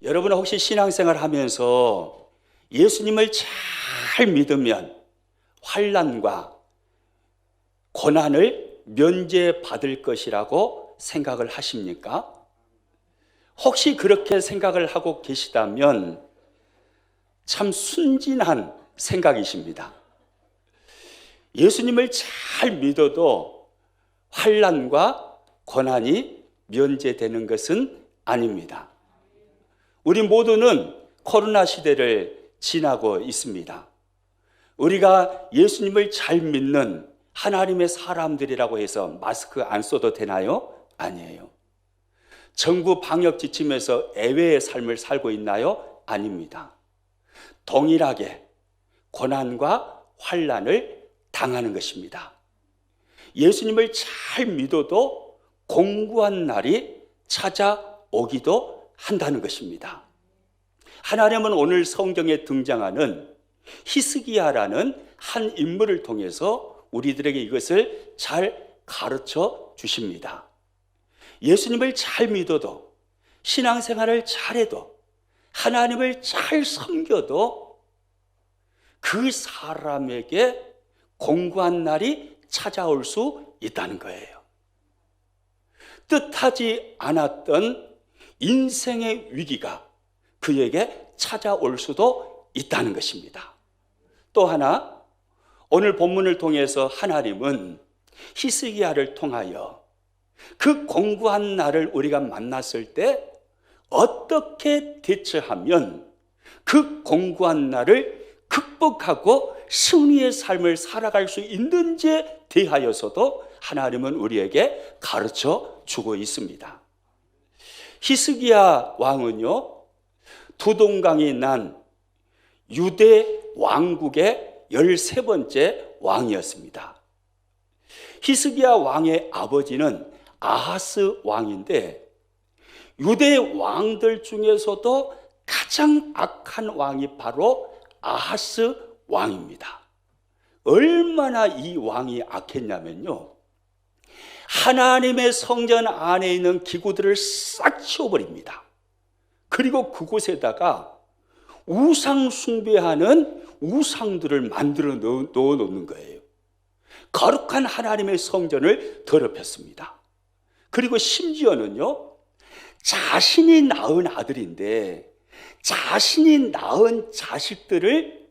여러분은 혹시 신앙생활 하면서 예수님을 잘 믿으면 환난과 고난을 면제받을 것이라고 생각을 하십니까? 혹시 그렇게 생각을 하고 계시다면 참 순진한 생각이십니다. 예수님을 잘 믿어도 환난과 고난이 면제되는 것은 아닙니다. 우리 모두는 코로나 시대를 지나고 있습니다. 우리가 예수님을 잘 믿는 하나님의 사람들이라고 해서 마스크 안 써도 되나요? 아니에요. 정부 방역 지침에서 예외의 삶을 살고 있나요? 아닙니다. 동일하게 고난과 환난을 당하는 것입니다. 예수님을 잘 믿어도 공고한 날이 찾아오기도 한다는 것입니다. 하나님은 오늘 성경에 등장하는 히스기야라는 한 인물을 통해서 우리들에게 이것을 잘 가르쳐 주십니다. 예수님을 잘 믿어도, 신앙생활을 잘해도, 하나님을 잘 섬겨도 그 사람에게 공고한 날이 찾아올 수 있다는 거예요. 뜻하지 않았던 인생의 위기가 그에게 찾아올 수도 있다는 것입니다. 또 하나, 오늘 본문을 통해서 하나님은 히스기야를 통하여 그 공고한 날을 우리가 만났을 때 어떻게 대처하면 그 공고한 날을 극복하고 승리의 삶을 살아갈 수 있는지에 대하여서도 하나님은 우리에게 가르쳐 주고 있습니다. 히스기야 왕은요, 두동강이 난 유대 왕국의 13번째 왕이었습니다. 히스기야 왕의 아버지는 아하스 왕인데 유대 왕들 중에서도 가장 악한 왕이 바로 아하스 왕입니다. 얼마나 이 왕이 악했냐면요, 하나님의 성전 안에 있는 기구들을 싹 치워버립니다. 그리고 그곳에다가 우상 숭배하는 우상들을 만들어 넣어 놓는 거예요. 거룩한 하나님의 성전을 더럽혔습니다. 그리고 심지어는요, 자신이 낳은 아들인데 자신이 낳은 자식들을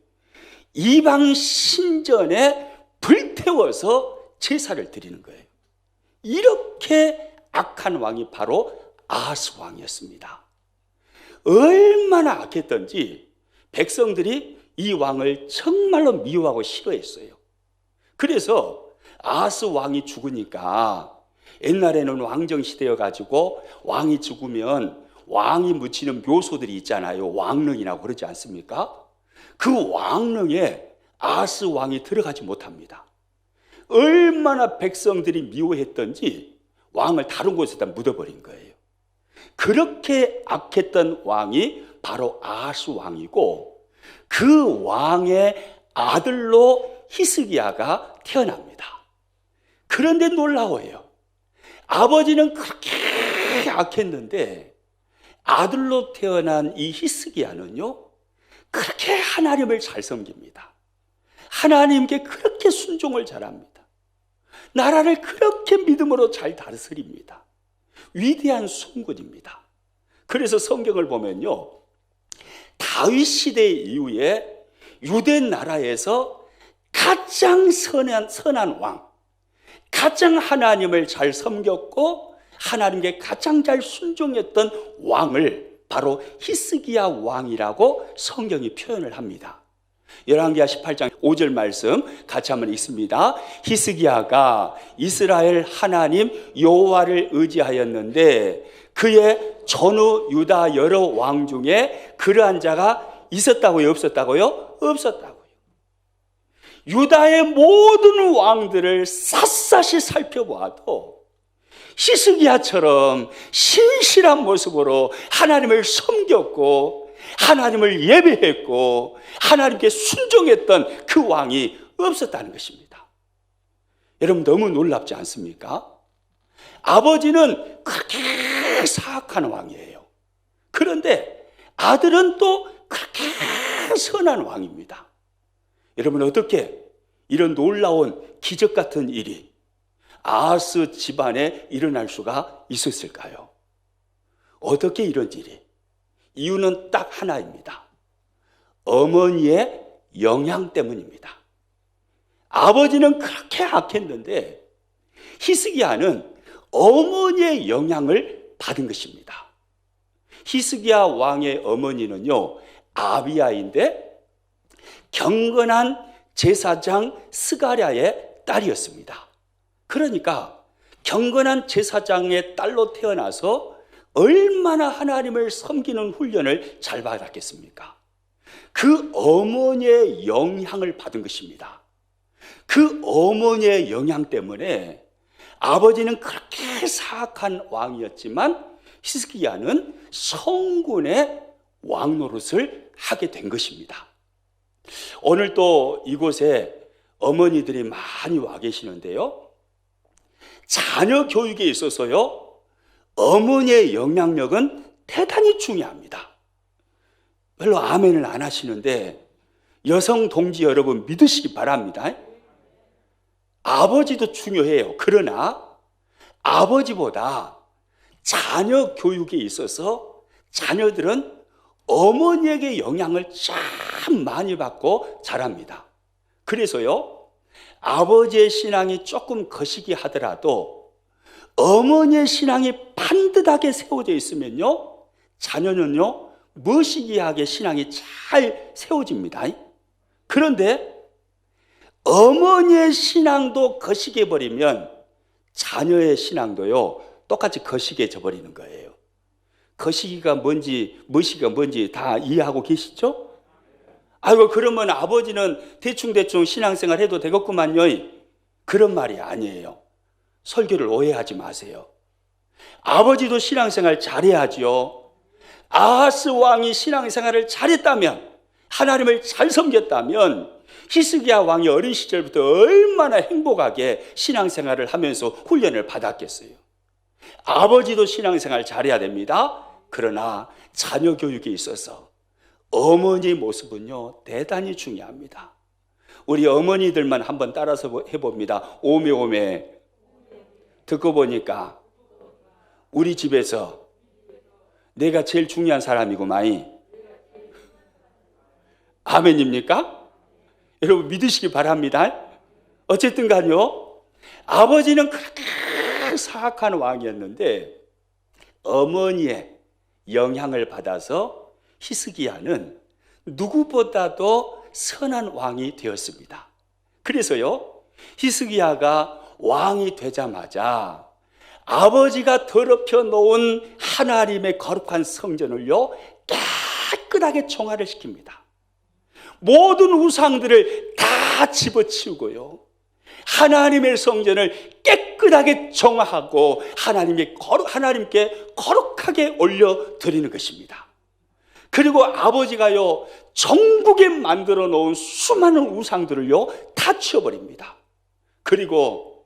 이방 신전에 불태워서 제사를 드리는 거예요. 이렇게 악한 왕이 바로 아하스 왕이었습니다. 얼마나 악했던지 백성들이 이 왕을 정말로 미워하고 싫어했어요. 그래서 아하스 왕이 죽으니까, 옛날에는 왕정시대여가지고 왕이 죽으면 왕이 묻히는 묘소들이 있잖아요. 왕릉이라고 그러지 않습니까? 그 왕릉에 아하스 왕이 들어가지 못합니다. 얼마나 백성들이 미워했던지 왕을 다른 곳에다 묻어버린 거예요. 그렇게 악했던 왕이 바로 아하스 왕이고, 그 왕의 아들로 히스기야가 태어납니다. 그런데 놀라워요. 아버지는 그렇게 악했는데 아들로 태어난 이 히스기야는요, 그렇게 하나님을 잘 섬깁니다. 하나님께 그렇게 순종을 잘합니다. 나라를 그렇게 믿음으로 잘 다스립니다. 위대한 순군입니다. 그래서 성경을 보면요, 다윗 시대 이후에 유대 나라에서 가장 선한 왕, 가장 하나님을 잘 섬겼고 하나님께 가장 잘 순종했던 왕을 바로 히스기야 왕이라고 성경이 표현을 합니다. 열왕기하 18장 5절 말씀 같이 한번 읽습니다. 히스기야가 이스라엘 하나님 여호와를 의지하였는데 그의 전후 유다 여러 왕 중에 그러한 자가 있었다고요, 없었다고요? 없었다고요. 유다의 모든 왕들을 샅샅이 살펴보아도 히스기야처럼 신실한 모습으로 하나님을 섬겼고 하나님을 예배했고 하나님께 순종했던 그 왕이 없었다는 것입니다. 여러분, 너무 놀랍지 않습니까? 아버지는 그렇게 사악한 왕이에요. 그런데 아들은 또 그렇게 선한 왕입니다. 여러분, 어떻게 이런 놀라운 기적 같은 일이 아하스 집안에 일어날 수가 있었을까요? 어떻게 이런 일이? 이유는 딱 하나입니다. 어머니의 영향 때문입니다. 아버지는 그렇게 악했는데 히스기야는 어머니의 영향을 받은 것입니다. 히스기야 왕의 어머니는요, 아비야인데 경건한 제사장 스가랴의 딸이었습니다. 그러니까 경건한 제사장의 딸로 태어나서 얼마나 하나님을 섬기는 훈련을 잘 받았겠습니까? 그 어머니의 영향을 받은 것입니다. 그 어머니의 영향 때문에 아버지는 그렇게 사악한 왕이었지만 히스기야는 성군의 왕 노릇을 하게 된 것입니다. 오늘 또 이곳에 어머니들이 많이 와 계시는데요, 자녀 교육에 있어서요, 어머니의 영향력은 대단히 중요합니다. 별로 아멘을 안 하시는데 여성 동지 여러분, 믿으시기 바랍니다. 아버지도 중요해요. 그러나 아버지보다 자녀 교육에 있어서 자녀들은 어머니에게 영향을 참 많이 받고 자랍니다. 그래서요, 아버지의 신앙이 조금 거시기 하더라도 어머니의 신앙이 반듯하게 세워져 있으면요, 자녀는요, 머시기하게 신앙이 잘 세워집니다. 그런데 어머니의 신앙도 거시게 버리면 자녀의 신앙도요, 똑같이 거시게져 버리는 거예요. 거시기가 뭔지 머시기가 뭔지 다 이해하고 계시죠? 아이고, 그러면 아버지는 대충대충 신앙생활 해도 되겠구만요. 그런 말이 아니에요. 설교를 오해하지 마세요. 아버지도 신앙생활 잘해야지요. 아하스 왕이 신앙생활을 잘했다면, 하나님을 잘 섬겼다면 히스기야 왕이 어린 시절부터 얼마나 행복하게 신앙생활을 하면서 훈련을 받았겠어요. 아버지도 신앙생활 잘해야 됩니다. 그러나 자녀 교육에 있어서 어머니의 모습은요, 대단히 중요합니다. 우리 어머니들만 한번 따라서 해봅니다. 오메오메. 듣고 보니까 우리 집에서 내가 제일 중요한 사람이구만. 아멘입니까? 여러분, 믿으시기 바랍니다. 어쨌든 간요, 아버지는 그렇게 사악한 왕이었는데 어머니의 영향을 받아서 히스기야는 누구보다도 선한 왕이 되었습니다. 그래서요, 히스기야가 왕이 되자마자 아버지가 더럽혀 놓은 하나님의 거룩한 성전을요, 깨끗하게 정화를 시킵니다. 모든 우상들을 다 집어치우고요, 하나님의 성전을 깨끗하게 정화하고 하나님께 거룩하게 올려드리는 것입니다. 그리고 아버지가요, 정국에 만들어 놓은 수많은 우상들을요, 다 치워버립니다. 그리고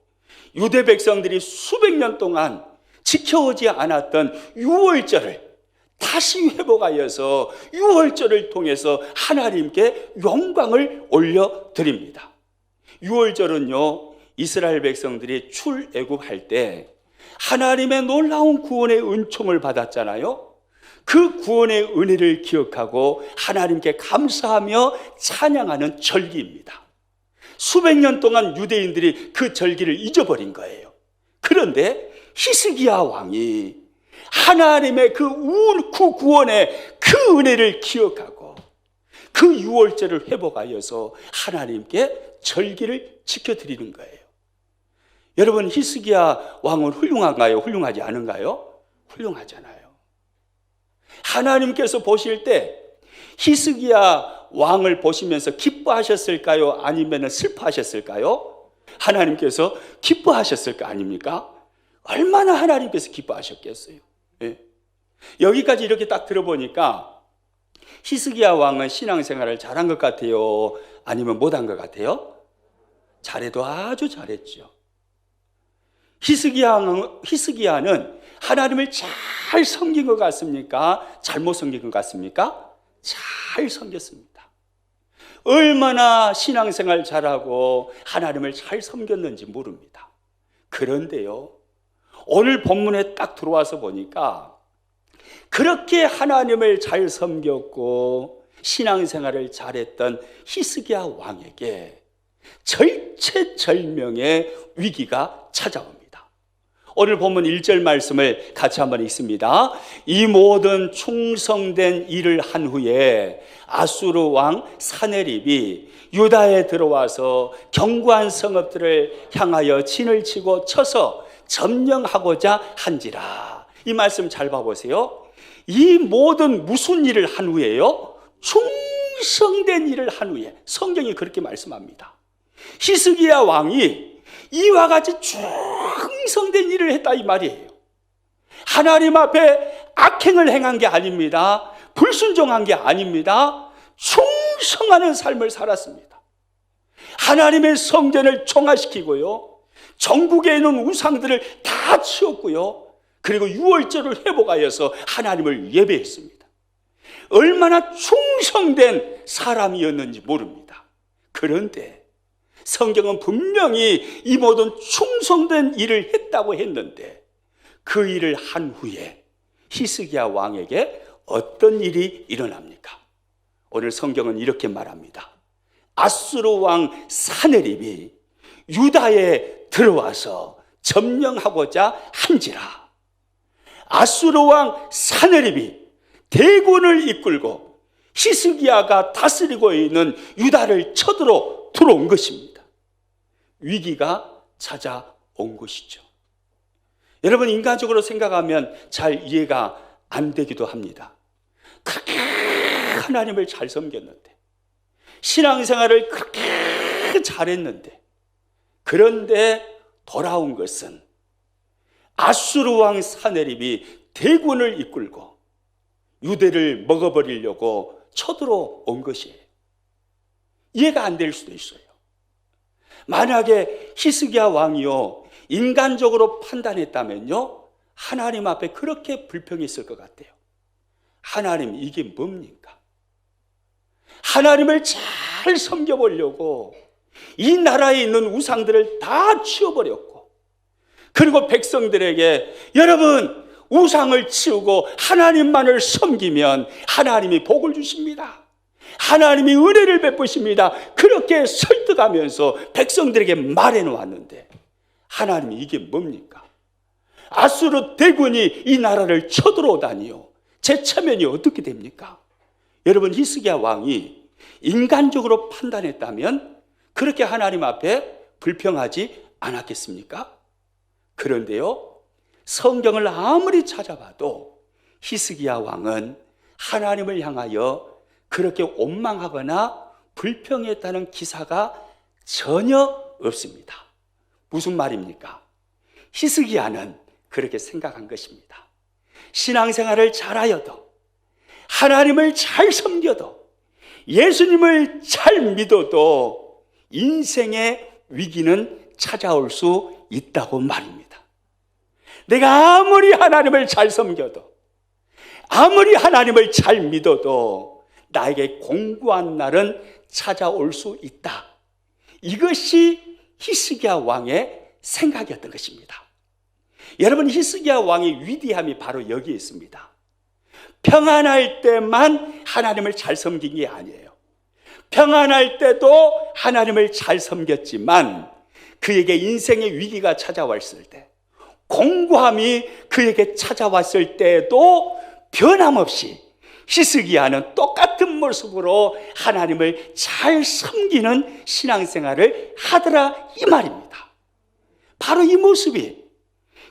유대 백성들이 수백 년 동안 지켜오지 않았던 유월절을 다시 회복하여서 유월절을 통해서 하나님께 영광을 올려드립니다. 유월절은요, 이스라엘 백성들이 출애굽할 때 하나님의 놀라운 구원의 은총을 받았잖아요. 그 구원의 은혜를 기억하고 하나님께 감사하며 찬양하는 절기입니다. 수백 년 동안 유대인들이 그 절기를 잊어버린 거예요. 그런데 히스기야 왕이 하나님의 그 구원의 그 은혜를 기억하고 그 유월절을 회복하여서 하나님께 절기를 지켜드리는 거예요. 여러분, 히스기야 왕은 훌륭한가요? 훌륭하지 않은가요? 훌륭하잖아요. 하나님께서 보실 때 히스기야 왕을 보시면서 기뻐하셨을까요? 아니면 슬퍼하셨을까요? 하나님께서 기뻐하셨을 거 아닙니까? 얼마나 하나님께서 기뻐하셨겠어요. 예. 여기까지 이렇게 딱 들어보니까 히스기야 왕은 신앙생활을 잘한 것 같아요? 아니면 못한 것 같아요? 잘해도 아주 잘했죠. 히스기야는 하나님을 잘 섬긴 것 같습니까? 잘못 섬긴 것 같습니까? 잘 섬겼습니다. 얼마나 신앙생활 잘하고 하나님을 잘 섬겼는지 모릅니다. 그런데요, 오늘 본문에 딱 들어와서 보니까 그렇게 하나님을 잘 섬겼고 신앙생활을 잘했던 히스기야 왕에게 절체절명의 위기가 찾아옵니다. 오늘 본문 1절 말씀을 같이 한번 읽습니다. 이 모든 충성된 일을 한 후에 아수르 왕 사네립이 유다에 들어와서 견고한 성읍들을 향하여 진을 치고 쳐서 점령하고자 한지라. 이 말씀 잘 봐보세요. 이 모든 무슨 일을 한 후에요? 충성된 일을 한 후에. 성경이 그렇게 말씀합니다. 히스기야 왕이 이와 같이 충성된 일을 했다 이 말이에요. 하나님 앞에 악행을 행한 게 아닙니다. 불순종한 게 아닙니다. 충성하는 삶을 살았습니다. 하나님의 성전을 총화시키고요, 전국에 있는 우상들을 다 치웠고요, 그리고 유월절을 회복하여서 하나님을 예배했습니다. 얼마나 충성된 사람이었는지 모릅니다. 그런데 성경은 분명히 이 모든 충성된 일을 했다고 했는데 그 일을 한 후에 히스기야 왕에게 어떤 일이 일어납니까? 오늘 성경은 이렇게 말합니다. 아수르 왕 사네립이 유다에 들어와서 점령하고자 한지라. 아수르 왕 사네립이 대군을 이끌고 히스기야가 다스리고 있는 유다를 쳐들어 들어온 것입니다. 위기가 찾아온 것이죠. 여러분, 인간적으로 생각하면 잘 이해가 안 되기도 합니다. 그렇게 하나님을 잘 섬겼는데, 신앙생활을 그렇게 잘했는데, 그런데 돌아온 것은 아수르 왕 사네립이 대군을 이끌고 유대를 먹어버리려고 쳐들어온 것이에요. 이해가 안 될 수도 있어요. 만약에 히스기야 왕이요, 인간적으로 판단했다면요, 하나님 앞에 그렇게 불평했을 것 같아요. 하나님, 이게 뭡니까? 하나님을 잘 섬겨보려고 이 나라에 있는 우상들을 다 치워버렸고, 그리고 백성들에게 여러분, 우상을 치우고 하나님만을 섬기면 하나님이 복을 주십니다. 하나님이 은혜를 베푸십니다. 그렇게 설득하면서 백성들에게 말해 놓았는데, 하나님이 이게 뭡니까? 아수르 대군이 이 나라를 쳐들어오다니요, 제 체면이 어떻게 됩니까? 여러분, 히스기야 왕이 인간적으로 판단했다면 그렇게 하나님 앞에 불평하지 않았겠습니까? 그런데요, 성경을 아무리 찾아봐도 히스기야 왕은 하나님을 향하여 그렇게 원망하거나 불평했다는 기사가 전혀 없습니다. 무슨 말입니까? 히스기야는 그렇게 생각한 것입니다. 신앙생활을 잘하여도, 하나님을 잘 섬겨도, 예수님을 잘 믿어도 인생의 위기는 찾아올 수 있다고 말입니다. 내가 아무리 하나님을 잘 섬겨도, 아무리 하나님을 잘 믿어도 나에게 공고한 날은 찾아올 수 있다. 이것이 히스기야 왕의 생각이었던 것입니다. 여러분, 히스기야 왕의 위대함이 바로 여기에 있습니다. 평안할 때만 하나님을 잘 섬긴 게 아니에요. 평안할 때도 하나님을 잘 섬겼지만 그에게 인생의 위기가 찾아왔을 때, 공고함이 그에게 찾아왔을 때도 변함없이 히스기야는 똑같은 모습으로 하나님을 잘 섬기는 신앙생활을 하더라 이 말입니다. 바로 이 모습이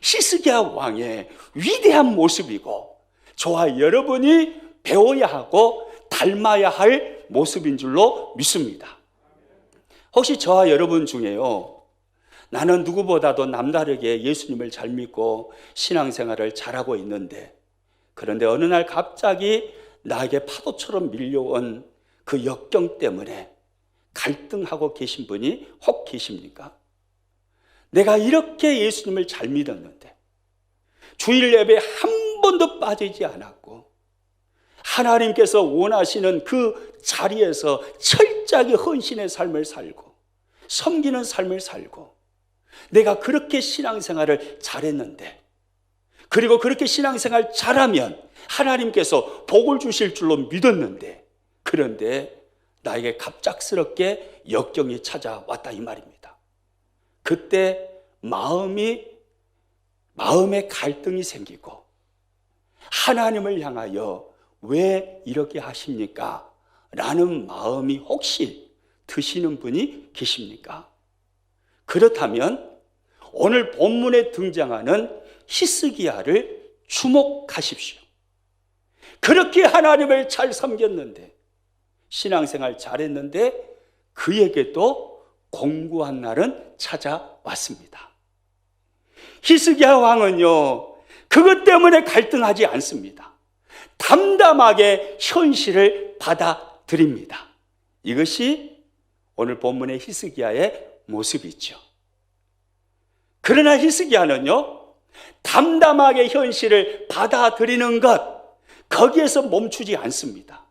히스기야 왕의 위대한 모습이고 저와 여러분이 배워야 하고 닮아야 할 모습인 줄로 믿습니다. 혹시 저와 여러분 중에요, 나는 누구보다도 남다르게 예수님을 잘 믿고 신앙생활을 잘하고 있는데, 그런데 어느 날 갑자기 나에게 파도처럼 밀려온 그 역경 때문에 갈등하고 계신 분이 혹 계십니까? 내가 이렇게 예수님을 잘 믿었는데, 주일 예배 한 번도 빠지지 않았고 하나님께서 원하시는 그 자리에서 철저하게 헌신의 삶을 살고 섬기는 삶을 살고 내가 그렇게 신앙생활을 잘했는데 그리고 그렇게 신앙생활 잘하면 하나님께서 복을 주실 줄로 믿었는데 그런데 나에게 갑작스럽게 역경이 찾아왔다 이 말입니다. 그때 마음에 갈등이 생기고 하나님을 향하여 왜 이렇게 하십니까? 라는 마음이 혹시 드시는 분이 계십니까? 그렇다면 오늘 본문에 등장하는 히스기야를 주목하십시오. 그렇게 하나님을 잘 섬겼는데 신앙생활 잘했는데 그에게도 공고한 날은 찾아왔습니다. 히스기야 왕은요 그것 때문에 갈등하지 않습니다. 담담하게 현실을 받아들입니다. 이것이 오늘 본문의 히스기야의 모습이죠. 그러나 히스기야는요 담담하게 현실을 받아들이는 것 거기에서 멈추지 않습니다.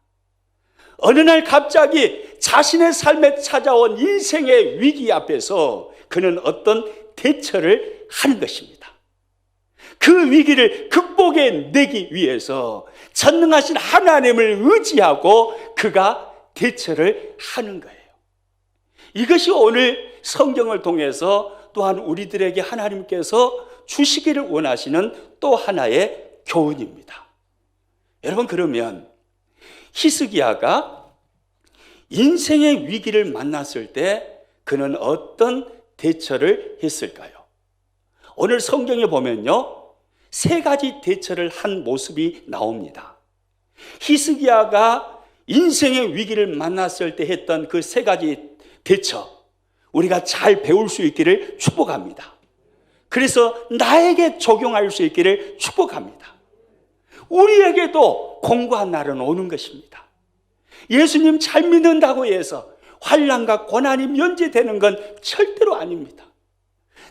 어느 날 갑자기 자신의 삶에 찾아온 인생의 위기 앞에서 그는 어떤 대처를 하는 것입니다. 그 위기를 극복해내기 위해서 전능하신 하나님을 의지하고 그가 대처를 하는 거예요. 이것이 오늘 성경을 통해서 또한 우리들에게 하나님께서 주시기를 원하시는 또 하나의 교훈입니다. 여러분 그러면 히스기야가 인생의 위기를 만났을 때 그는 어떤 대처를 했을까요? 오늘 성경에 보면요 3가지 대처를 한 모습이 나옵니다. 히스기야가 인생의 위기를 만났을 때 했던 그 3가지 대처 우리가 잘 배울 수 있기를 축복합니다. 그래서 나에게 적용할 수 있기를 축복합니다. 우리에게도 공고한 날은 오는 것입니다. 예수님 잘 믿는다고 해서 환난과 고난이 면제되는 건 절대로 아닙니다.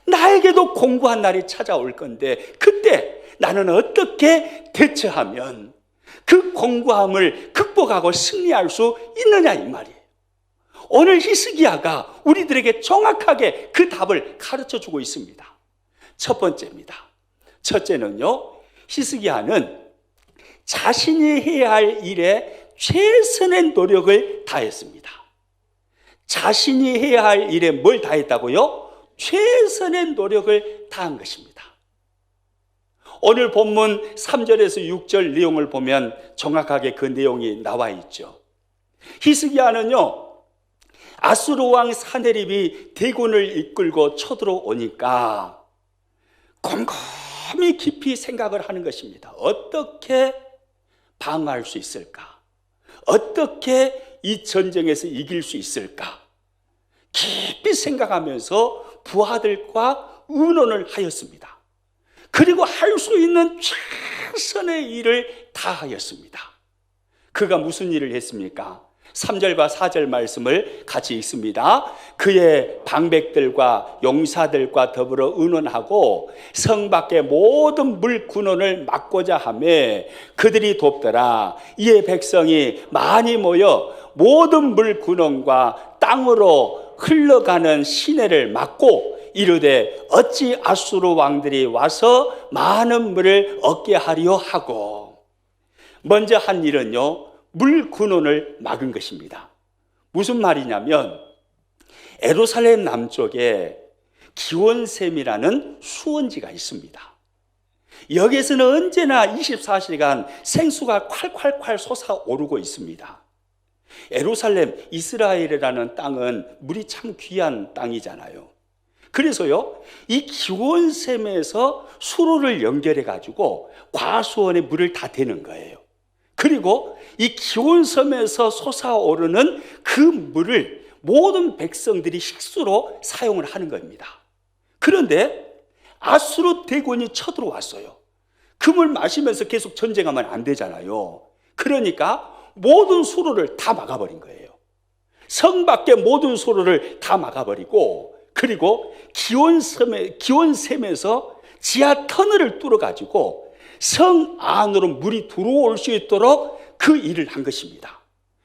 나에게도 공고한 날이 찾아올 건데 그때 나는 어떻게 대처하면 그 공고함을 극복하고 승리할 수 있느냐 이 말이에요. 오늘 히스기야가 우리들에게 정확하게 그 답을 가르쳐주고 있습니다. 첫 번째입니다. 첫째는요 히스기야는 자신이 해야 할 일에 최선의 노력을 다했습니다. 자신이 해야 할 일에 뭘 다했다고요? 최선의 노력을 다한 것입니다. 오늘 본문 3절에서 6절 내용을 보면 정확하게 그 내용이 나와 있죠. 히스기야는요 아수르 왕 사네립이 대군을 이끌고 쳐들어오니까 곰곰이 깊이 생각을 하는 것입니다. 어떻게 방어할 수 있을까? 어떻게 이 전쟁에서 이길 수 있을까? 깊이 생각하면서 부하들과 의논을 하였습니다. 그리고 할 수 있는 최선의 일을 다하였습니다. 그가 무슨 일을 했습니까? 3절과 4절 말씀을 같이 읽습니다. 그의 방백들과 용사들과 더불어 의논하고 성 밖의 모든 물 군원을 막고자 하며 그들이 돕더라. 이에 백성이 많이 모여 모든 물 군원과 땅으로 흘러가는 시내를 막고 이르되 어찌 아수르 왕들이 와서 많은 물을 얻게 하리요 하고 먼저 한 일은요 물 근원을 막은 것입니다. 무슨 말이냐면 예루살렘 남쪽에 기온샘이라는 수원지가 있습니다. 여기에서는 언제나 24시간 생수가 콸콸콸 솟아오르고 있습니다. 예루살렘 이스라엘이라는 땅은 물이 참 귀한 땅이잖아요. 그래서요 이 기온샘에서 수로를 연결해 가지고 과수원에 물을 다 대는 거예요. 그리고 이 기온섬에서 솟아오르는 그 물을 모든 백성들이 식수로 사용을 하는 겁니다. 그런데 아수르 대군이 쳐들어왔어요. 그 물 마시면서 계속 전쟁하면 안 되잖아요. 그러니까 모든 수로를 다 막아버린 거예요. 성 밖의 모든 수로를 다 막아버리고 그리고 기온샘에서 지하 터널을 뚫어가지고 성 안으로 물이 들어올 수 있도록 그 일을 한 것입니다.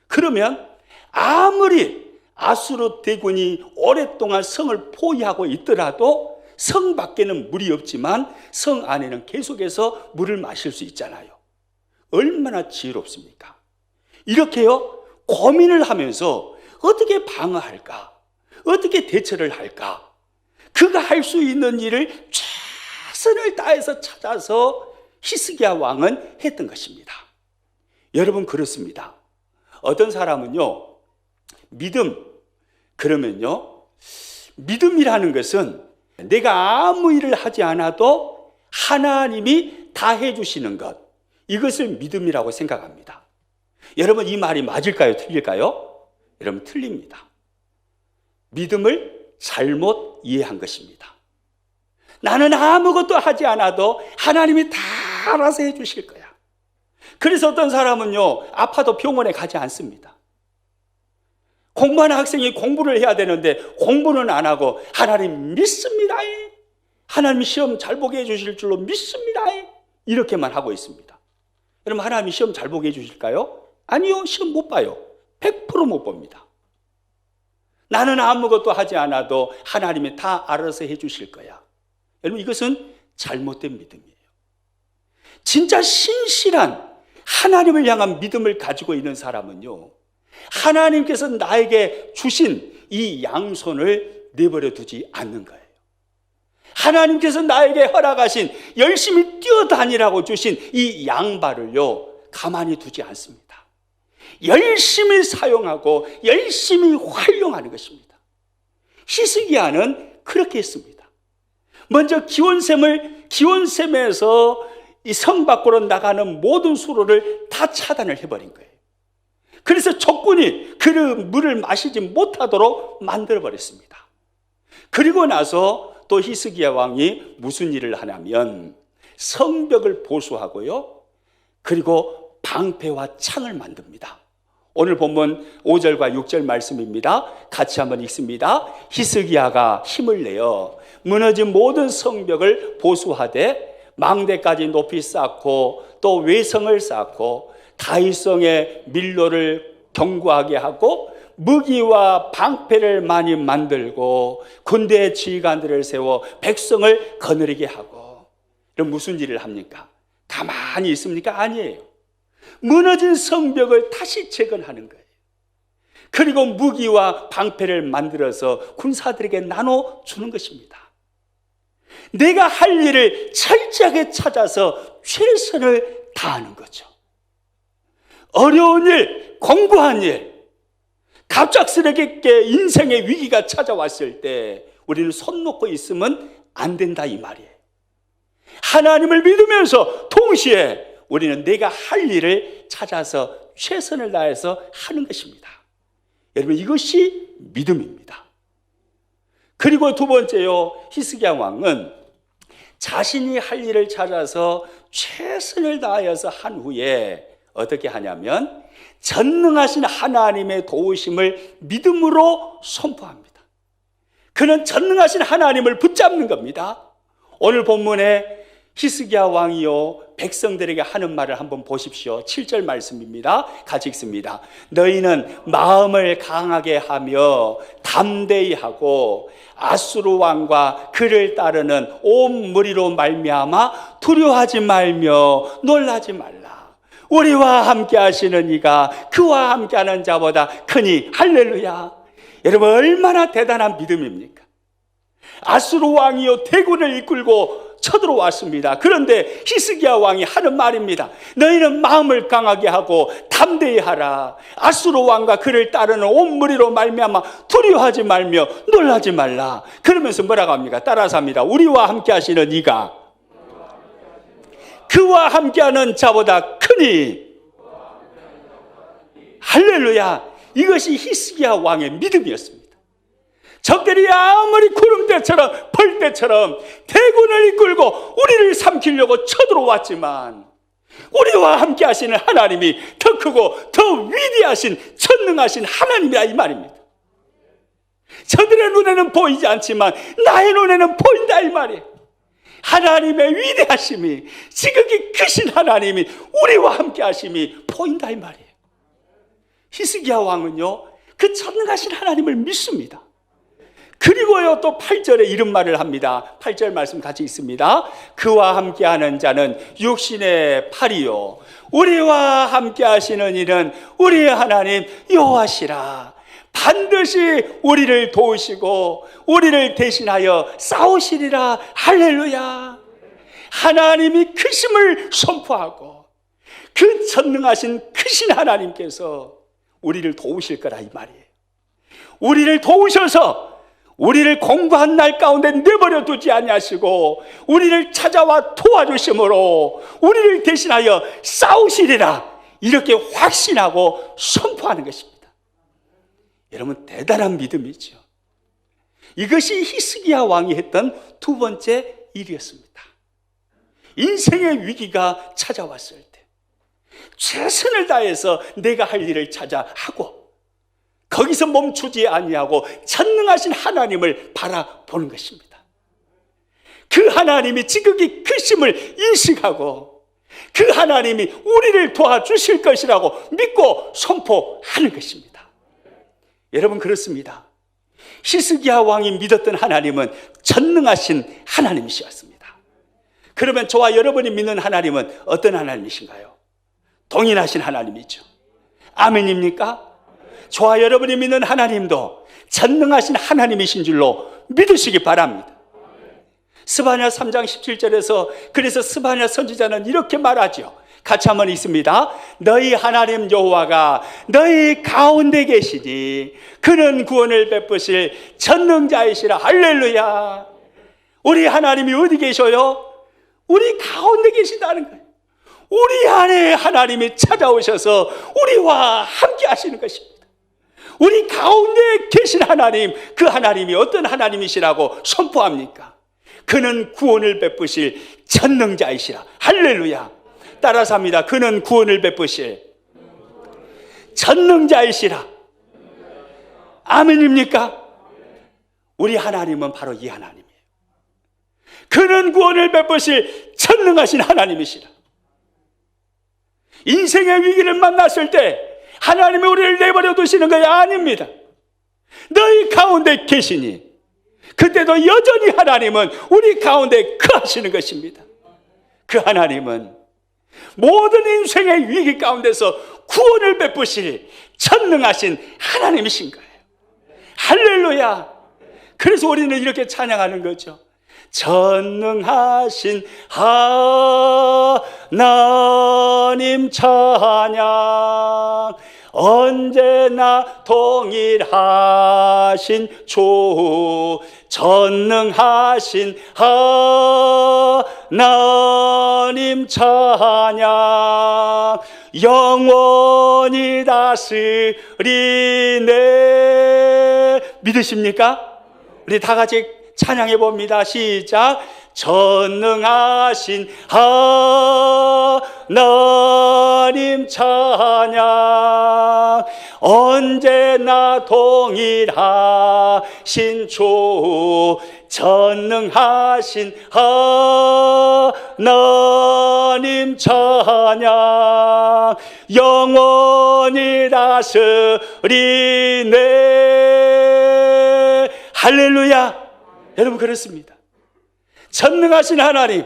그러면 아무리 아수르 대군이 오랫동안 성을 포위하고 있더라도 성 밖에는 물이 없지만 성 안에는 계속해서 물을 마실 수 있잖아요. 얼마나 지혜롭습니까? 이렇게요, 고민을 하면서 어떻게 방어할까? 어떻게 대처를 할까? 그가 할 수 있는 일을 최선을 다해서 찾아서 히스기야 왕은 했던 것입니다. 여러분, 그렇습니다. 어떤 사람은요, 그러면요, 믿음이라는 것은 내가 아무 일을 하지 않아도 하나님이 다 해주시는 것, 이것을 믿음이라고 생각합니다. 여러분, 이 말이 맞을까요? 틀릴까요? 여러분, 틀립니다. 믿음을 잘못 이해한 것입니다. 나는 아무것도 하지 않아도 하나님이 다 알아서 해주실 거야. 그래서 어떤 사람은요, 아파도 병원에 가지 않습니다. 공부하는 학생이 공부를 해야 되는데 공부는 안 하고 하나님 믿습니다, 하나님 시험 잘 보게 해주실 줄로 믿습니다, 이렇게만 하고 있습니다. 여러분, 하나님이 시험 잘 보게 해주실까요? 아니요, 시험 못 봐요. 100% 못 봅니다. 나는 아무것도 하지 않아도 하나님이 다 알아서 해주실 거야. 여러분, 이것은 잘못된 믿음이에요. 진짜 신실한 하나님을 향한 믿음을 가지고 있는 사람은요, 하나님께서 나에게 주신 이 양손을 내버려 두지 않는 거예요. 하나님께서 나에게 허락하신 열심히 뛰어다니라고 주신 이 양발을요, 가만히 두지 않습니다. 열심히 사용하고 열심히 활용하는 것입니다. 히스기야는 그렇게 했습니다. 먼저 기온샘에서 이 성 밖으로 나가는 모든 수로를 다 차단을 해버린 거예요. 그래서 적군이 그 물을 마시지 못하도록 만들어버렸습니다. 그리고 나서 또 히스기야 왕이 무슨 일을 하냐면 성벽을 보수하고요, 그리고 방패와 창을 만듭니다. 오늘 본문 5절과 6절 말씀입니다. 같이 한번 읽습니다. 히스기야가 힘을 내어 무너진 모든 성벽을 보수하되 망대까지 높이 쌓고 또 외성을 쌓고 다윗성의 밀로를 견고하게 하고 무기와 방패를 많이 만들고 군대의 지휘관들을 세워 백성을 거느리게 하고. 그럼 무슨 일을 합니까? 가만히 있습니까? 아니에요. 무너진 성벽을 다시 재건하는 거예요. 그리고 무기와 방패를 만들어서 군사들에게 나눠주는 것입니다. 내가 할 일을 철저하게 찾아서 최선을 다하는 거죠. 어려운 일, 공고한 일, 갑작스럽게 인생의 위기가 찾아왔을 때 우리는 손 놓고 있으면 안 된다, 이 말이에요. 하나님을 믿으면서 동시에 우리는 내가 할 일을 찾아서 최선을 다해서 하는 것입니다. 여러분, 이것이 믿음입니다. 그리고 두 번째요, 히스기야 왕은 자신이 할 일을 찾아서 최선을 다하여서 한 후에 어떻게 하냐면 전능하신 하나님의 도우심을 믿음으로 선포합니다. 그는 전능하신 하나님을 붙잡는 겁니다. 오늘 본문에 히스기야 왕이요, 백성들에게 하는 말을 한번 보십시오. 7절 말씀입니다. 같이 읽습니다. 너희는 마음을 강하게 하며 담대히 하고 아수르 왕과 그를 따르는 온 무리로 말미암아 두려워하지 말며 놀라지 말라. 우리와 함께 하시는 이가 그와 함께 하는 자보다 크니. 할렐루야. 여러분, 얼마나 대단한 믿음입니까? 아수르 왕이요, 대군을 이끌고 쳐들어왔습니다. 그런데 히스기야 왕이 하는 말입니다. 너희는 마음을 강하게 하고 담대히 하라. 아수르 왕과 그를 따르는 온 무리로 말미암아 두려워하지 말며 놀라지 말라. 그러면서 뭐라고 합니까? 따라서 합니다. 우리와 함께 하시는 이가 그와 함께하는 자보다 크니. 할렐루야. 이것이 히스기야 왕의 믿음이었습니다. 적들이 아무리 구름대처럼 벌떼처럼 대군을 이끌고 우리를 삼키려고 쳐들어왔지만 우리와 함께 하시는 하나님이 더 크고 더 위대하신 전능하신 하나님이라, 이 말입니다. 저들의 눈에는 보이지 않지만 나의 눈에는 보인다, 이 말이에요. 하나님의 위대하심이, 지극히 크신 하나님이 우리와 함께 하심이 보인다 이 말이에요. 히스기야 왕은요, 그 전능하신 하나님을 믿습니다. 그리고요, 또 8절에 이런 말을 합니다. 8절 말씀 같이 있습니다. 그와 함께하는 자는 육신의 팔이요, 우리와 함께 하시는 이는 우리의 하나님 여호와시라. 반드시 우리를 도우시고 우리를 대신하여 싸우시리라. 할렐루야. 하나님이 크심을 선포하고 그 전능하신 크신 하나님께서 우리를 도우실 거라 이 말이에요. 우리를 도우셔서 우리를 공고한 날 가운데 내버려 두지 아니하시고 우리를 찾아와 도와주심으로 우리를 대신하여 싸우시리라. 이렇게 확신하고 선포하는 것입니다. 여러분, 대단한 믿음이죠. 이것이 히스기야 왕이 했던 두 번째 일이었습니다. 인생의 위기가 찾아왔을 때 최선을 다해서 내가 할 일을 찾아 하고 거기서 멈추지 아니하고 전능하신 하나님을 바라보는 것입니다. 그 하나님이 지극히 크심을 인식하고 그 하나님이 우리를 도와주실 것이라고 믿고 선포하는 것입니다. 여러분, 그렇습니다. 히스기야 왕이 믿었던 하나님은 전능하신 하나님이셨습니다. 그러면 저와 여러분이 믿는 하나님은 어떤 하나님이신가요? 동일하신 하나님이죠. 아멘입니까? 저와 여러분이 믿는 하나님도 전능하신 하나님이신 줄로 믿으시기 바랍니다. 스바냐 3장 17절에서 그래서 스바냐 선지자는 이렇게 말하죠. 같이 한번 있습니다. 너희 하나님 여호와가 너희 가운데 계시니 그는 구원을 베푸실 전능자이시라. 할렐루야. 우리 하나님이 어디 계셔요? 우리 가운데 계시다는 거예요. 우리 안에 하나님이 찾아오셔서 우리와 함께 하시는 것입니다. 우리 가운데 계신 하나님, 그 하나님이 어떤 하나님이시라고 선포합니까? 그는 구원을 베푸실 전능자이시라. 할렐루야. 따라서 합니다. 그는 구원을 베푸실 전능자이시라. 아멘입니까? 우리 하나님은 바로 이 하나님이에요. 그는 구원을 베푸실 전능하신 하나님이시라. 인생의 위기를 만났을 때 하나님이 우리를 내버려 두시는 것이 아닙니다. 너희 가운데 계시니 그때도 여전히 하나님은 우리 가운데 거하시는 것입니다. 그 하나님은 모든 인생의 위기 가운데서 구원을 베푸실 전능하신 하나님이신 거예요. 할렐루야. 그래서 우리는 이렇게 찬양하는 거죠. 전능하신 하나님 찬양, 언제나 동일하신 주, 전능하신 하나님 찬양, 영원히 다스리네. 믿으십니까? 우리 다 같이 찬양해 봅니다. 시작. 전능하신 하나님 찬양, 언제나 동일하신 주, 전능하신 하나님 찬양, 영원히 다스리네. 할렐루야. 여러분, 그렇습니다. 전능하신 하나님,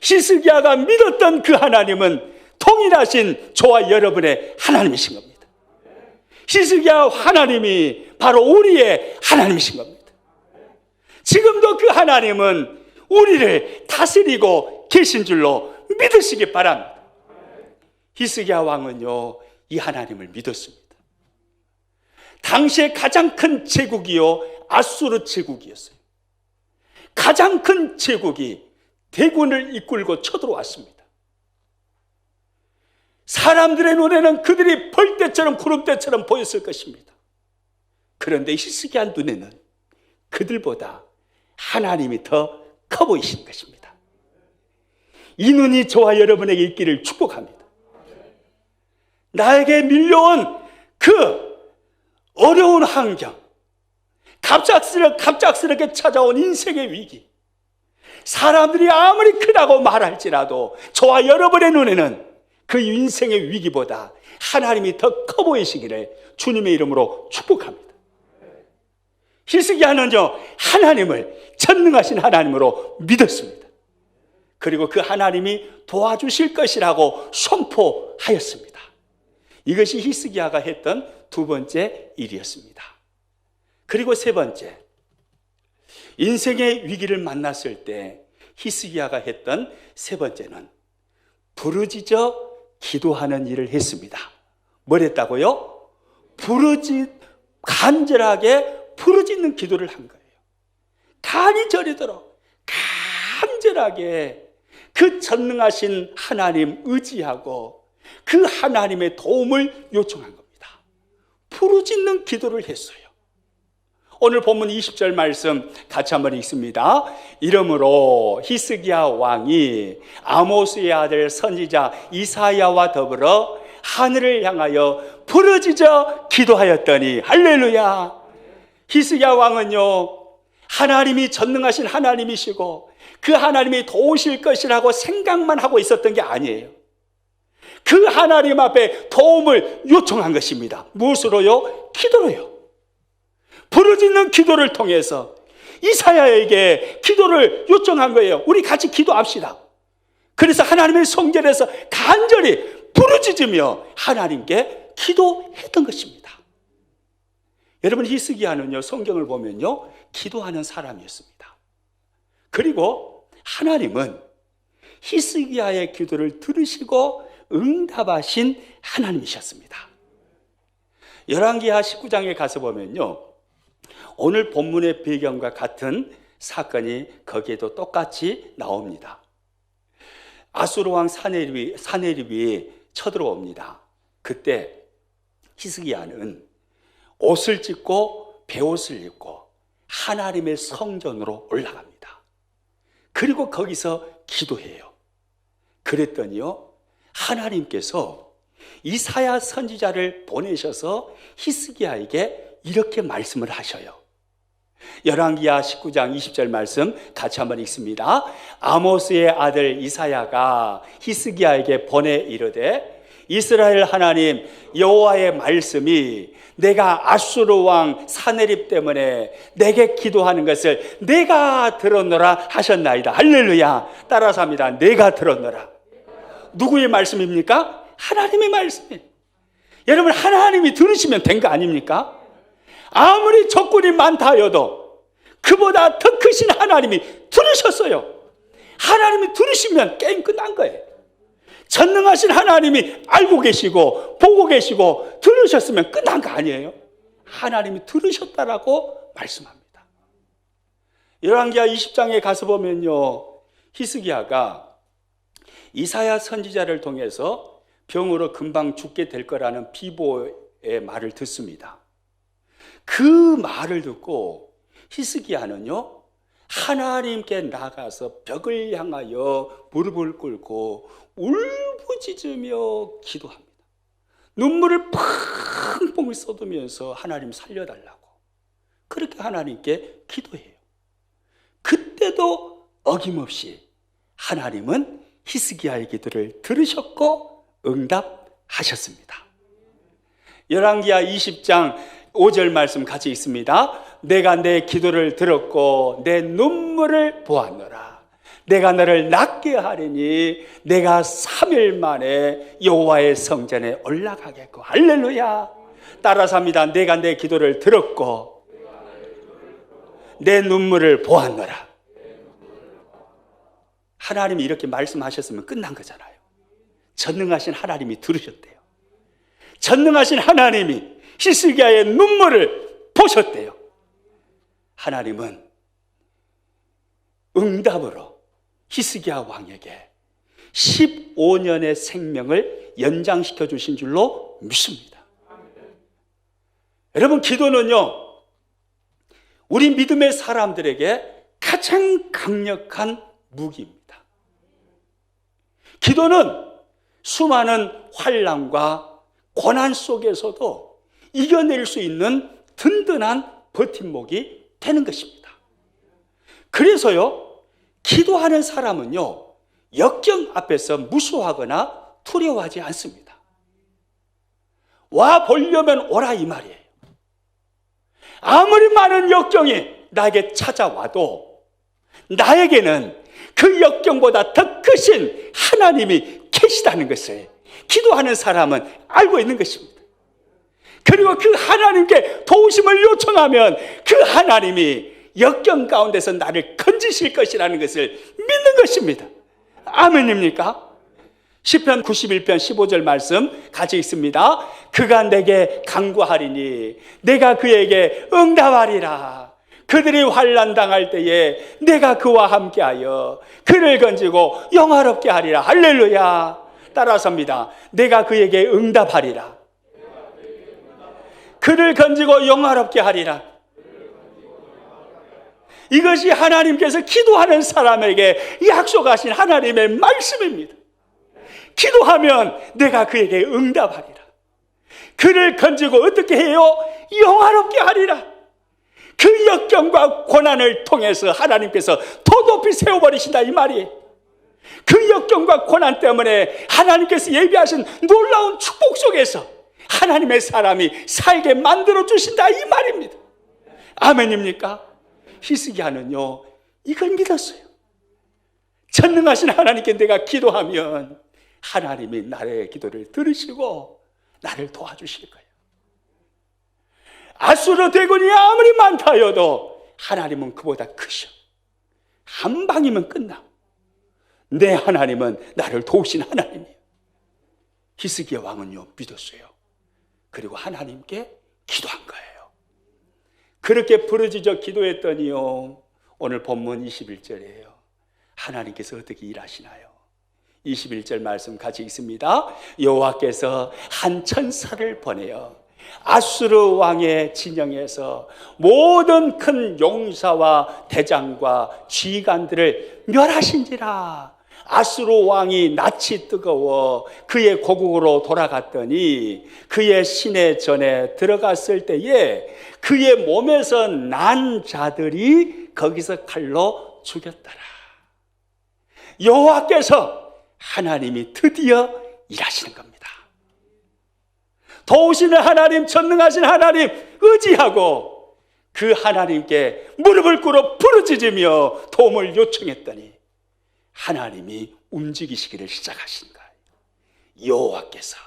히스기야가 믿었던 그 하나님은 통일하신 저와 여러분의 하나님이신 겁니다. 히스기야 하나님이 바로 우리의 하나님이신 겁니다. 지금도 그 하나님은 우리를 다스리고 계신 줄로 믿으시기 바랍니다. 히스기야 왕은요, 이 하나님을 믿었습니다. 당시에 가장 큰 제국이요, 아수르 제국이었어요. 가장 큰 제국이 대군을 이끌고 쳐들어왔습니다. 사람들의 눈에는 그들이 벌떼처럼 구름대처럼 보였을 것입니다. 그런데 히스기야 눈에는 그들보다 하나님이 더 커 보이신 것입니다. 이 눈이 저와 여러분에게 있기를 축복합니다. 나에게 밀려온 그 어려운 환경, 갑작스럽게 찾아온 인생의 위기, 사람들이 아무리 크다고 말할지라도 저와 여러분의 눈에는 그 인생의 위기보다 하나님이 더 커 보이시기를 주님의 이름으로 축복합니다. 히스기야는요, 하나님을 전능하신 하나님으로 믿었습니다. 그리고 그 하나님이 도와주실 것이라고 선포하였습니다. 이것이 히스기야가 했던 두 번째 일이었습니다. 그리고 세 번째, 인생의 위기를 만났을 때 히스기야가 했던 세 번째는 부르짖어 기도하는 일을 했습니다. 뭘 했다고요? 간절하게 부르짖는 기도를 한 거예요. 간이 저리도록 간절하게 그 전능하신 하나님 의지하고 그 하나님의 도움을 요청한 겁니다. 부르짖는 기도를 했어요. 오늘 본문 20절 말씀 같이 한번 읽습니다. 이러므로 히스기야 왕이 아모스의 아들 선지자 이사야와 더불어 하늘을 향하여 부르짖어 기도하였더니, 할렐루야. 히스기야 왕은요, 하나님이 전능하신 하나님이시고 그 하나님이 도우실 것이라고 생각만 하고 있었던 게 아니에요. 그 하나님 앞에 도움을 요청한 것입니다. 무엇으로요? 기도로요. 부르짖는 기도를 통해서 이사야에게 기도를 요청한 거예요. 우리 같이 기도합시다. 그래서 하나님의 성전에서 간절히 부르짖으며 하나님께 기도했던 것입니다. 여러분, 히스기야는요, 성경을 보면요, 기도하는 사람이었습니다. 그리고 하나님은 히스기야의 기도를 들으시고 응답하신 하나님이셨습니다. 열왕기하 19장에 가서 보면요, 오늘 본문의 배경과 같은 사건이 거기에도 똑같이 나옵니다. 아수르 왕 사네립이 쳐들어옵니다. 그때 히스기야는 옷을 찢고 베옷을 입고 하나님의 성전으로 올라갑니다. 그리고 거기서 기도해요. 그랬더니요, 하나님께서 이사야 선지자를 보내셔서 히스기야에게 이렇게 말씀을 하셔요. 열왕기하 19장 20절 말씀 같이 한번 읽습니다. 아모스의 아들 이사야가 히스기야에게 보내 이르되, 이스라엘 하나님 여호와의 말씀이 내가 아수르 왕 사네립 때문에 내게 기도하는 것을 내가 들었노라 하셨나이다. 할렐루야. 따라서 합니다. 내가 들었노라. 누구의 말씀입니까? 하나님의 말씀이에요. 여러분, 하나님이 들으시면 된 거 아닙니까? 아무리 적군이 많다 하여도 그보다 더 크신 하나님이 들으셨어요. 하나님이 들으시면 게임 끝난 거예요. 전능하신 하나님이 알고 계시고 보고 계시고 들으셨으면 끝난 거 아니에요? 하나님이 들으셨다라고 말씀합니다. 열왕기하 20장에 가서 보면요, 히스기야가 이사야 선지자를 통해서 병으로 금방 죽게 될 거라는 비보의 말을 듣습니다. 그 말을 듣고 히스기야는요, 하나님께 나가서 벽을 향하여 무릎을 꿇고 울부짖으며 기도합니다. 눈물을 펑펑 쏟으면서 하나님 살려달라고 그렇게 하나님께 기도해요. 그때도 어김없이 하나님은 히스기야의 기도를 들으셨고 응답하셨습니다. 열왕기하 20장 5절 말씀 같이 읽습니다. 내가 내 기도를 들었고 내 눈물을 보았노라. 내가 너를 낫게 하리니 내가 3일 만에 여호와의 성전에 올라가겠고. 할렐루야. 따라서 합니다. 내가 내 기도를 들었고 내 눈물을 보았노라. 하나님이 이렇게 말씀하셨으면 끝난 거잖아요. 전능하신 하나님이 들으셨대요. 전능하신 하나님이 히스기야의 눈물을 보셨대요. 하나님은 응답으로 히스기야 왕에게 15년의 생명을 연장시켜 주신 줄로 믿습니다. 여러분, 기도는요, 우리 믿음의 사람들에게 가장 강력한 무기입니다. 기도는 수많은 환난과 고난 속에서도 이겨낼 수 있는 든든한 버팀목이 되는 것입니다. 그래서요, 기도하는 사람은요, 역경 앞에서 무서워하거나 두려워하지 않습니다. 와 보려면 오라 이 말이에요. 아무리 많은 역경이 나에게 찾아와도 나에게는 그 역경보다 더 크신 하나님이 계시다는 것을 기도하는 사람은 알고 있는 것입니다. 그리고 그 하나님께 도우심을 요청하면 그 하나님이 역경 가운데서 나를 건지실 것이라는 것을 믿는 것입니다. 아멘입니까? 시편 91편 15절 말씀 같이 있습니다. 그가 내게 간구하리니 내가 그에게 응답하리라. 그들이 환난 당할 때에 내가 그와 함께하여 그를 건지고 영화롭게 하리라. 할렐루야. 따라서입니다. 내가 그에게 응답하리라. 그를 건지고 영화롭게 하리라. 이것이 하나님께서 기도하는 사람에게 약속하신 하나님의 말씀입니다. 기도하면 내가 그에게 응답하리라. 그를 건지고 어떻게 해요? 영화롭게 하리라. 그 역경과 고난을 통해서 하나님께서 더 높이 세워버리신다 이 말이에요. 그 역경과 고난 때문에 하나님께서 예비하신 놀라운 축복 속에서 하나님의 사람이 살게 만들어 주신다 이 말입니다. 아멘입니까? 히스기야는요 이걸 믿었어요. 전능하신 하나님께 내가 기도하면 하나님이 나의 기도를 들으시고 나를 도와주실 거예요. 아수르 대군이 아무리 많다 하여도 하나님은 그보다 크셔. 한 방이면 끝나. 내 하나님은 나를 도우신 하나님이에요. 히스기야 왕은요 믿었어요. 그리고 하나님께 기도한 거예요. 그렇게 부르짖어 기도했더니요 오늘 본문 21절이에요. 하나님께서 어떻게 일하시나요? 21절 말씀 같이 있습니다. 여호와께서 한 천사를 보내어 아수르 왕의 진영에서 모든 큰 용사와 대장과 지휘관들을 멸하신지라. 아수르 왕이 낯이 뜨거워 그의 고국으로 돌아갔더니 그의 시내 전에 들어갔을 때에 그의 몸에서 난 자들이 거기서 칼로 죽였더라. 여호와께서 하나님이 드디어 일하시는 겁니다. 도우시는 하나님, 전능하신 하나님 의지하고 그 하나님께 무릎을 꿇어 부르짖으며 도움을 요청했더니 하나님이 움직이시기를 시작하신 거예요. 여호와께서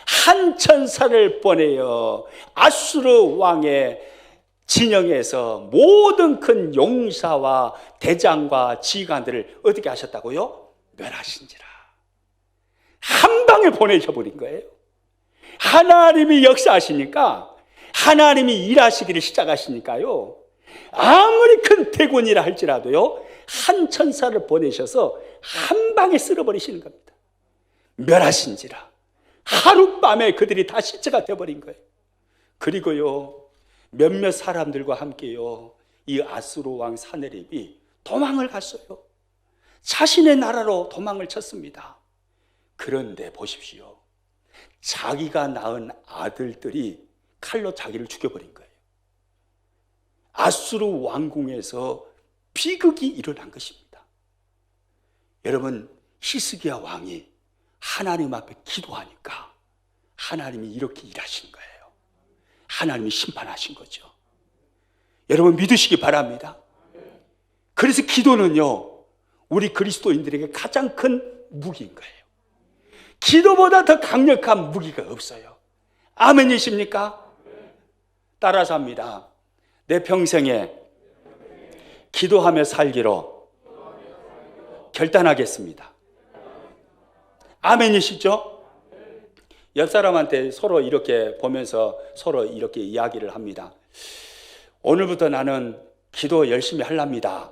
한 천사를 보내어 아수르 왕의 진영에서 모든 큰 용사와 대장과 지휘관들을 어떻게 하셨다고요? 멸하신지라. 한 방에 보내셔버린 거예요. 하나님이 역사하시니까, 하나님이 일하시기를 시작하시니까요, 아무리 큰 대군이라 할지라도요 한 천사를 보내셔서 한 방에 쓸어버리시는 겁니다. 멸하신지라. 하룻밤에 그들이 다 시체가 되어버린 거예요. 그리고요 몇몇 사람들과 함께요 이 아수르 왕 사네립이 도망을 갔어요. 자신의 나라로 도망을 쳤습니다. 그런데 보십시오. 자기가 낳은 아들들이 칼로 자기를 죽여버린 거예요. 아수르 왕궁에서 비극이 일어난 것입니다. 여러분, 히스기야 왕이 하나님 앞에 기도하니까 하나님이 이렇게 일하신 거예요. 하나님이 심판하신 거죠. 여러분 믿으시기 바랍니다. 그래서 기도는요 우리 그리스도인들에게 가장 큰 무기인 거예요. 기도보다 더 강력한 무기가 없어요. 아멘이십니까? 따라서 합니다. 내 평생에 기도하며 살기로 결단하겠습니다. 아멘이시죠? 옆 사람한테 서로 이렇게 보면서 서로 이렇게 이야기를 합니다. 오늘부터 나는 기도 열심히 하랍니다.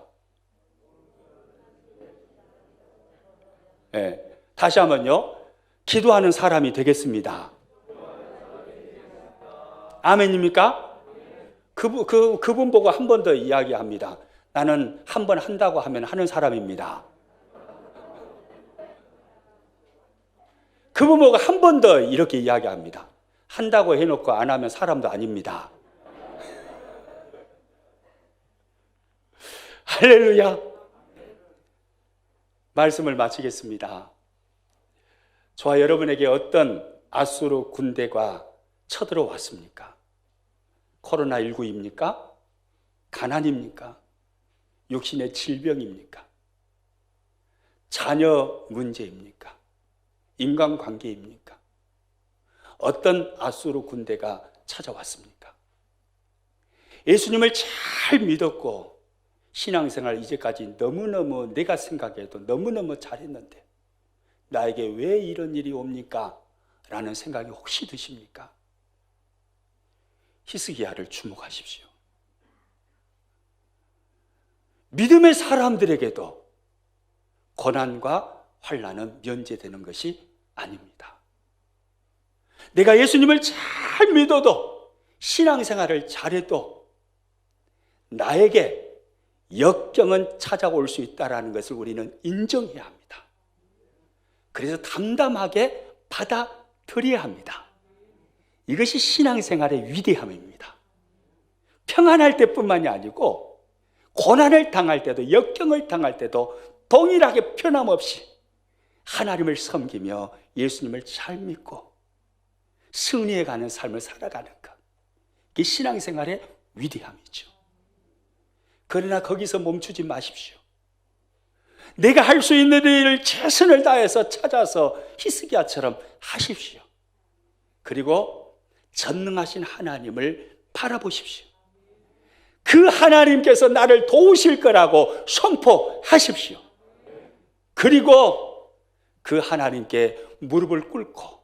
네. 다시 한번요. 기도하는 사람이 되겠습니다. 아멘입니까? 그분 보고 한 번 더 이야기합니다. 나는 한 번 한다고 하면 하는 사람입니다. 그분 보고 한 번 더 이렇게 이야기합니다. 한다고 해놓고 안 하면 사람도 아닙니다. 할렐루야. 말씀을 마치겠습니다. 저와 여러분에게 어떤 아수르 군대가 쳐들어왔습니까? 코로나19입니까? 가난입니까? 육신의 질병입니까? 자녀 문제입니까? 인간관계입니까? 어떤 아수르 군대가 찾아왔습니까? 예수님을 잘 믿었고 신앙생활 이제까지 너무너무 내가 생각해도 너무너무 잘했는데 나에게 왜 이런 일이 옵니까? 라는 생각이 혹시 드십니까? 히스기야를 주목하십시오. 믿음의 사람들에게도 고난과 환난은 면제되는 것이 아닙니다. 내가 예수님을 잘 믿어도 신앙생활을 잘해도 나에게 역경은 찾아올 수 있다는 것을 우리는 인정해야 합니다. 그래서 담담하게 받아들여야 합니다. 이것이 신앙생활의 위대함입니다. 평안할 때뿐만이 아니고 고난을 당할 때도 역경을 당할 때도 동일하게 변함없이 하나님을 섬기며 예수님을 잘 믿고 승리해가는 삶을 살아가는 것, 이게 신앙생활의 위대함이죠. 그러나 거기서 멈추지 마십시오. 내가 할 수 있는 일을 최선을 다해서 찾아서 히스기야처럼 하십시오. 그리고 전능하신 하나님을 바라보십시오. 그 하나님께서 나를 도우실 거라고 선포하십시오. 그리고 그 하나님께 무릎을 꿇고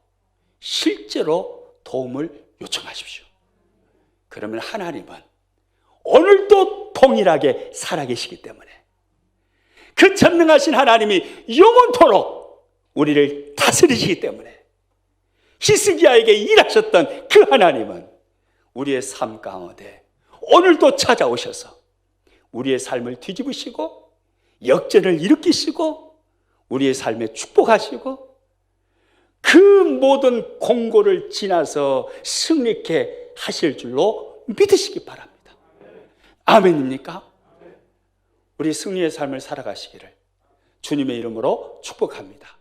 실제로 도움을 요청하십시오. 그러면 하나님은 오늘도 동일하게 살아계시기 때문에 그 전능하신 하나님이 영원토록 우리를 다스리시기 때문에 히스기야에게 일하셨던 그 하나님은 우리의 삶 가운데 오늘도 찾아오셔서 우리의 삶을 뒤집으시고 역전을 일으키시고 우리의 삶에 축복하시고 그 모든 공고를 지나서 승리케 하실 줄로 믿으시기 바랍니다. 아멘입니까? 우리 승리의 삶을 살아가시기를 주님의 이름으로 축복합니다.